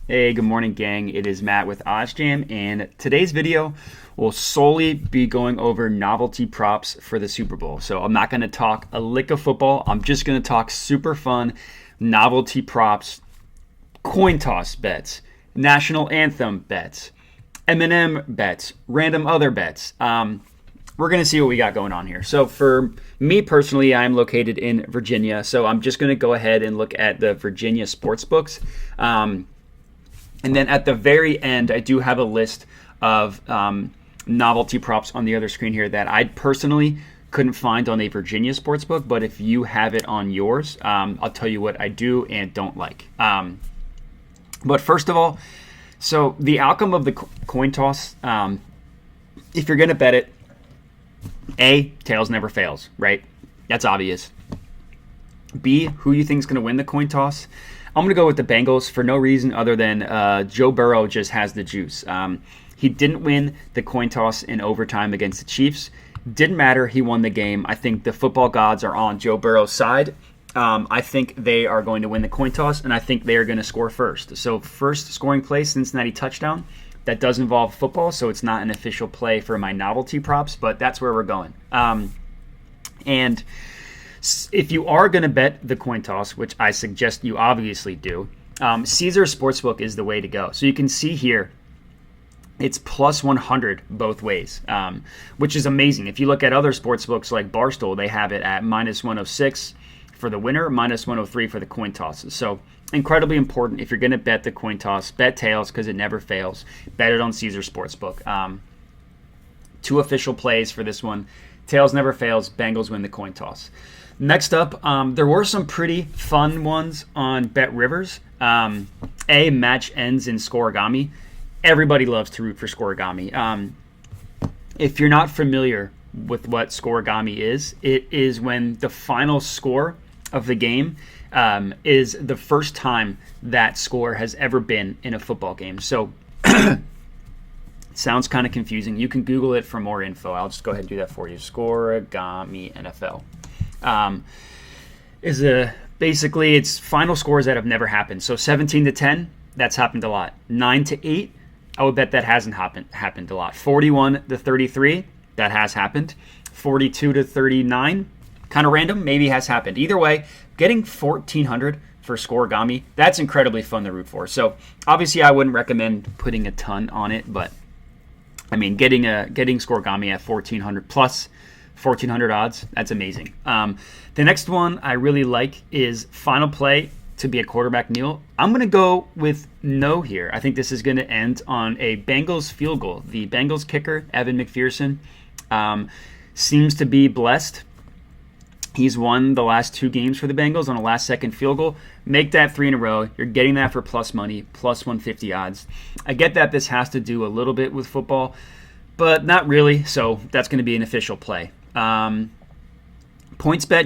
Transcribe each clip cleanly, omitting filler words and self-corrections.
Hey, good morning, gang. It is Matt with OddsJam, and today's video will solely be going over novelty props for the Super Bowl. So I'm not going to talk a lick of football. I'm just going to talk super fun novelty props, coin toss bets, national anthem bets, M&M bets, random other bets. We're going to see what we got going on here. So for me personally, I'm located in Virginia, so I'm just going to go ahead and look at the Virginia Sportsbooks. And then at the very end, I do have a list of novelty props on the other screen here that I personally couldn't find on a Virginia sportsbook. But if you have it on yours, I'll tell you what I do and don't like. But first of all, so the outcome of the coin toss, if you're going to bet it, A, tails never fails, right? That's obvious. B, who you think is going to win the coin toss? I'm going to go with the Bengals for no reason other than Joe Burrow just has the juice. He didn't win the coin toss in overtime against the Chiefs. Didn't matter. He won the game. I think the football gods are on Joe Burrow's side. I think they are going to win the coin toss, and I think they are going to score first. So first scoring play, Cincinnati touchdown. That does involve football, so it's not an official play for my novelty props, but that's where we're going. And if you are going to bet the coin toss, which I suggest you obviously do, Caesars Sportsbook is the way to go. So you can see here, it's plus 100 both ways, which is amazing. If you look at other sportsbooks like Barstool, they have it at minus 106 for the winner, minus 103 for the coin tosses. So incredibly important. If you're going to bet the coin toss, bet tails because it never fails. Bet it on Caesars Sportsbook. Two official plays for this one. Tails never fails. Bengals win the coin toss. Next up, there were some pretty fun ones on BetRivers. A, match ends in scorigami. Everybody loves to root for scorigami. If you're not familiar with what scorigami is, it is when the final score of the game is the first time that score has ever been in a football game. So it sounds kind of confusing. You can Google it for more info. I'll just go ahead and do that for you. Scorigami NFL. Basically it's final scores that have never happened. So 17-10, that's happened a lot. 9-8, I would bet that hasn't happened a lot. 41-33, that has happened. 42-39, kind of random, maybe has happened. Either way, getting 1,400 for scorigami, that's incredibly fun to root for. So obviously I wouldn't recommend putting a ton on it, but I mean getting scorigami at 1,400 plus 1,400 odds, that's amazing. The next one I really like is final play to be a quarterback kneel. I'm going to go with no here. I think this is going to end on a Bengals field goal. The Bengals kicker, Evan McPherson, seems to be blessed. He's won the last two games for the Bengals on a last-second field goal. Make that 3 in a row. You're getting that for plus money, plus 150 odds. I get that this has to do a little bit with football, but not really, so that's going to be an official play. PointsBet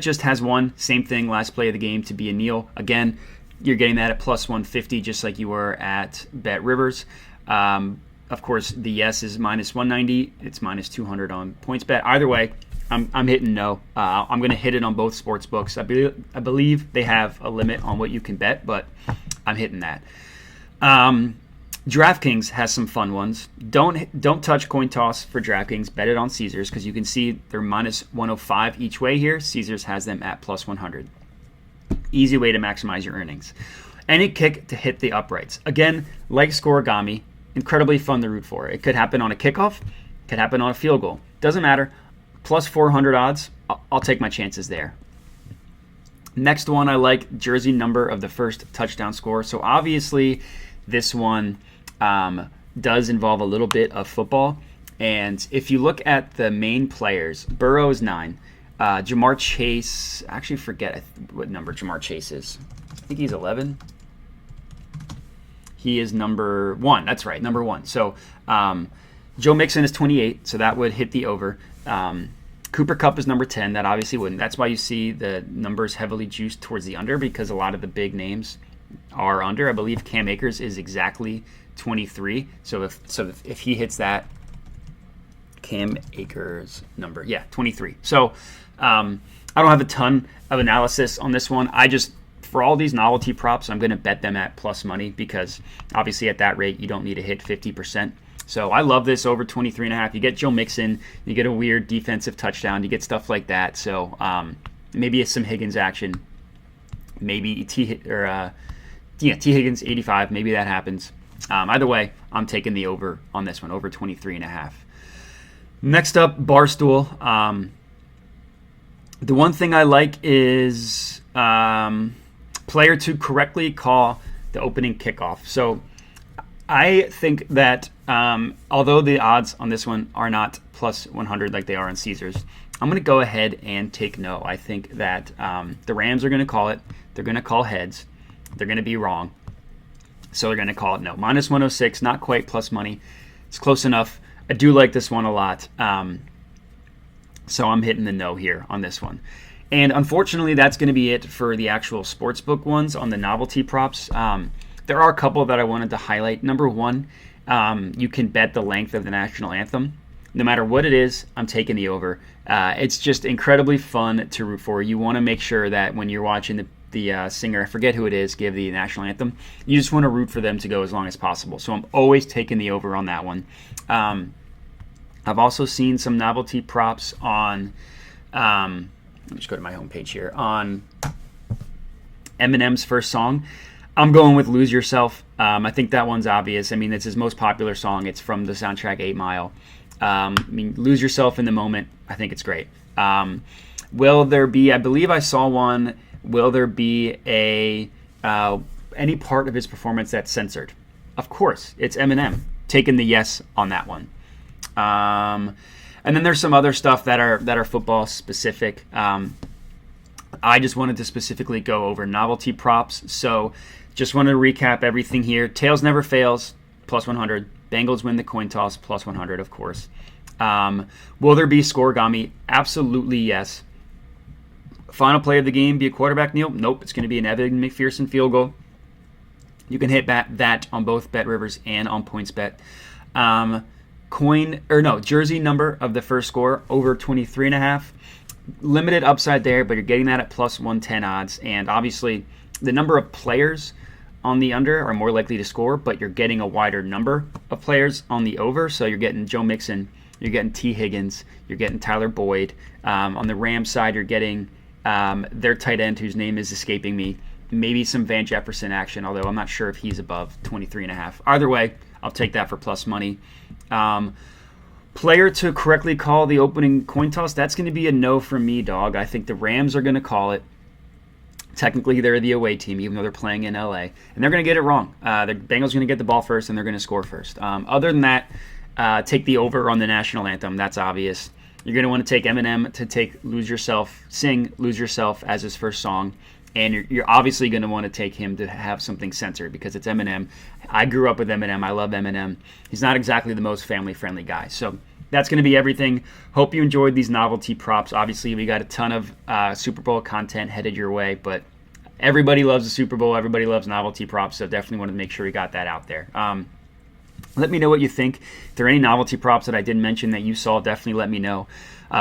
just has one, same thing, last play of the game to be a kneel. Again, you're getting that at plus 150 just like you were at BetRivers. Of course, the yes is minus 190. It's minus 200 on PointsBet. Either way, I'm hitting no. I'm going to hit it on both sports books. I believe they have a limit on what you can bet, but I'm hitting that. DraftKings has some fun ones. Don't touch coin toss for DraftKings. Bet it on Caesars because you can see they're minus 105 each way here. Caesars has them at plus 100. Easy way to maximize your earnings. Any kick to hit the uprights. Again, like scorigami, incredibly fun to root for. It could happen on a kickoff. It could happen on a field goal. Doesn't matter. Plus 400 odds. I'll take my chances there. Next one, I like jersey number of the first touchdown score. So obviously, this one does involve a little bit of football. And if you look at the main players, Burrow is 9. Jamar Chase, I actually forget what number Jamar Chase is. I think he's 11. He is number 1. That's right, number 1. So Joe Mixon is 28, so that would hit the over. Cooper Kupp is number 10. That obviously wouldn't. That's why you see the numbers heavily juiced towards the under because a lot of the big names are under. I believe Cam Akers is exactly 23. So if he hits that, Cam Akers number, 23. So I don't have a ton of analysis on this one. I just for all these novelty props, I'm going to bet them at plus money because obviously at that rate, you don't need to hit 50%. So I love this over 23.5. You get Joe Mixon, you get a weird defensive touchdown, you get stuff like that. So maybe it's some Higgins action, maybe T Higgins 85. Maybe that happens. Either way, I'm taking the over on this one, over 23.5. Next up, Barstool. The one thing I like is player to correctly call the opening kickoff. So I think that although the odds on this one are not plus 100 like they are on Caesars, I'm going to go ahead and take no. I think that the Rams are going to call it. They're going to call heads. They're going to be wrong. So they're going to call it no. Minus 106, not quite plus money. It's close enough. I do like this one a lot. So I'm hitting the no here on this one. And unfortunately, that's going to be it for the actual sportsbook ones on the novelty props. There are a couple that I wanted to highlight. Number one, you can bet the length of the national anthem. No matter what it is, I'm taking the over. It's just incredibly fun to root for. You want to make sure that when you're watching the singer, I forget who it is, give the national anthem, you just want to root for them to go as long as possible. So I'm always taking the over on that one. I've also seen some novelty props on, let me just go to my homepage here, on Eminem's first song. I'm going with Lose Yourself. I think that one's obvious. I mean, it's his most popular song. It's from the soundtrack 8 Mile. Lose yourself in the moment. I think it's great. Will there be, I believe I saw one, will there be any part of his performance that's censored? Of course, it's Eminem. Taking the yes on that one. And then there's some other stuff that are football specific. I just wanted to specifically go over novelty props. So just wanted to recap everything here. Tails never fails, plus 100. Bengals win the coin toss, plus 100, of course. Will there be scorigami? Absolutely yes. Final play of the game be a quarterback kneel? Nope. It's going to be an Evan McPherson field goal. You can hit that on both BetRivers and on PointsBet. Jersey number of the first score over 23.5. Limited upside there, but you're getting that at plus 110 odds. And obviously, the number of players on the under are more likely to score, but you're getting a wider number of players on the over. So you're getting Joe Mixon, you're getting T. Higgins, you're getting Tyler Boyd. On the Rams side, you're getting their tight end, whose name is escaping me. Maybe some Van Jefferson action, although I'm not sure if he's above 23.5. Either way, I'll take that for plus money. Player to correctly call the opening coin toss, that's going to be a no from me, dog. I think the Rams are going to call it. Technically, they're the away team, even though they're playing in LA. And they're going to get it wrong. The Bengals are going to get the ball first, and they're going to score first. Other than that, take the over on the national anthem. That's obvious. You're going to want to take Eminem to sing Lose Yourself as his first song. And you're obviously going to want to take him to have something censored because it's Eminem. I grew up with Eminem. I love Eminem. He's not exactly the most family-friendly guy. So that's going to be everything. Hope you enjoyed these novelty props. Obviously, we got a ton of Super Bowl content headed your way, but everybody loves the Super Bowl. Everybody loves novelty props, so definitely wanted to make sure we got that out there. Let me know what you think. If there are any novelty props that I didn't mention that you saw, definitely let me know.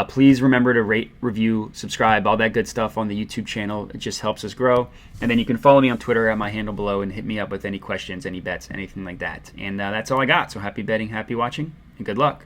Please remember to rate, review, subscribe, all that good stuff on the YouTube channel. It just helps us grow. And then you can follow me on Twitter at my handle below and hit me up with any questions, any bets, anything like that. And that's all I got. So happy betting, happy watching, and good luck.